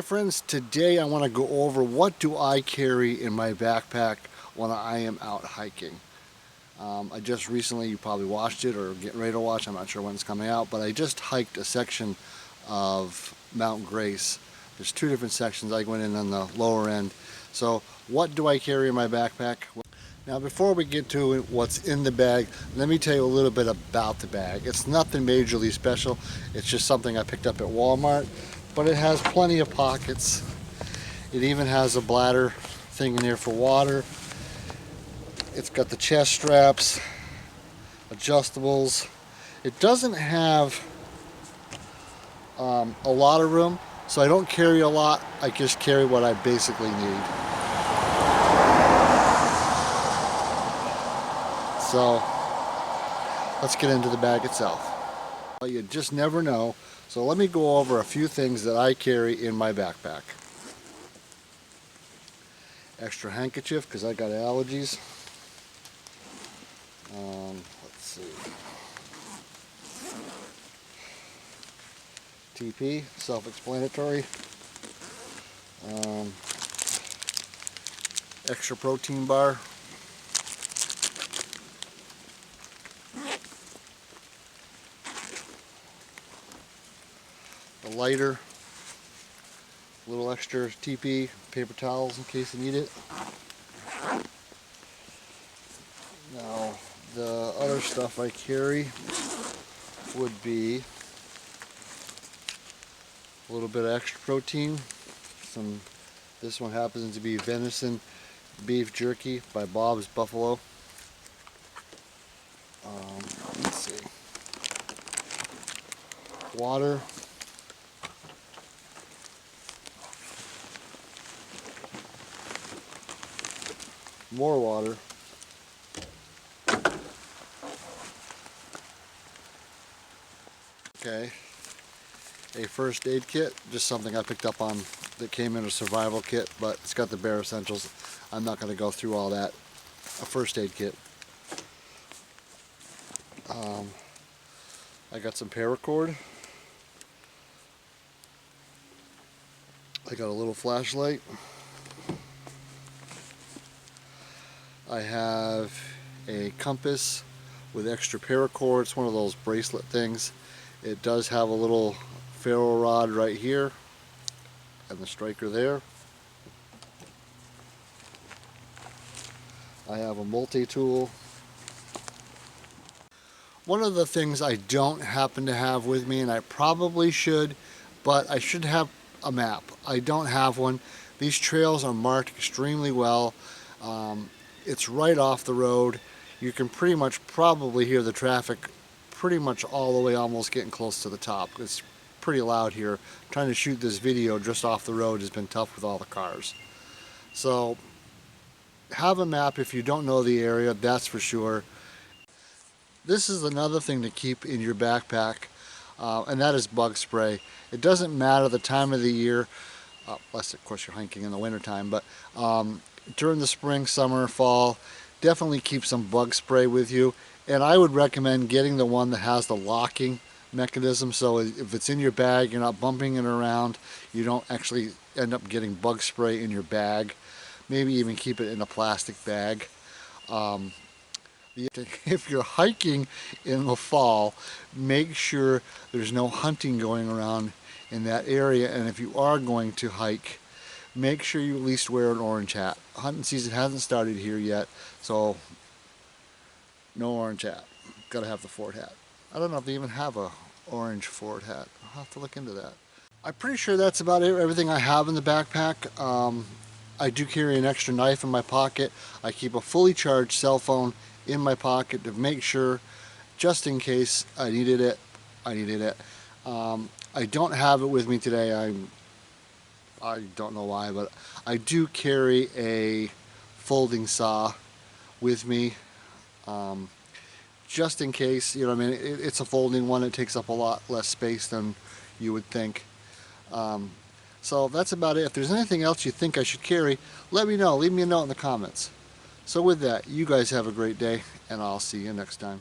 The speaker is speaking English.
friends, today I want to go over what do I carry in my backpack when I am out hiking. I just recently, you probably watched it or getting ready to watch, I'm not sure when it's coming out, but I just hiked a section of Mount Grace. There's two different sections. I went in on the lower end. So what do I carry in my backpack? Now before we get to what's in the bag, let me tell you a little bit about the bag. It's nothing majorly special. It's just something I picked up at Walmart, but it has plenty of pockets. It even has a bladder thing in here for water. It's got the chest straps, adjustables. It doesn't have a lot of room, so I don't carry a lot. I just carry what I basically need. So let's get into the bag itself. You just never know, so let me go over a few things that I carry in my backpack. Extra handkerchief because I got allergies. Let's see. TP, self-explanatory. Extra protein bar. A lighter, a little extra TP, paper towels in case you need it. Now, the other stuff I carry would be a little bit of extra protein. This one happens to be venison beef jerky by Bob's Buffalo. Let's see. Water. More water. Okay, a first aid kit, just something I picked up on that came in a survival kit, but it's got the bare essentials. I'm not going to go through all that. A first aid kit. I got some paracord. I got a little flashlight. I have a compass with extra paracord. It's one of those bracelet things. It does have a little ferro rod right here and the striker there. I have a multi-tool. One of the things I don't happen to have with me, and I probably should, but I should have a map. I don't have one. These trails are marked extremely well. It's right off the road. You can pretty much probably hear the traffic pretty much all the way, almost getting close to the top. It's pretty loud here. Trying to shoot this video just off the road has been tough with all the cars. So have a map if you don't know the area, that's for sure. This is another thing to keep in your backpack, and that is bug spray. It doesn't matter the time of the year, unless of course you're hiking in the wintertime, but during the spring, summer, fall, definitely keep some bug spray with you. And I would recommend getting the one that has the locking mechanism, so if it's in your bag, you're not bumping it around, you don't actually end up getting bug spray in your bag. Maybe even keep it in a plastic bag. If you're hiking in the fall, make sure there's no hunting going around in that area, and if you are going to hike, make sure you at least wear an orange hat. Hunting season hasn't started here yet, so no orange hat. Gotta have the Ford hat. I don't know if they even have a orange Ford hat. I'll have to look into that. I'm pretty sure that's about it, everything I have in the backpack. I do carry an extra knife in my pocket. I keep a fully charged cell phone in my pocket to make sure, just in case I needed it. I don't have it with me today. I don't know why, but I do carry a folding saw with me, just in case, you know what I mean. It's a folding one. It takes up a lot less space than you would think. So that's about it. If there's anything else you think I should carry, let me know. Leave me a note in the comments. So with that, you guys have a great day, and I'll see you next time.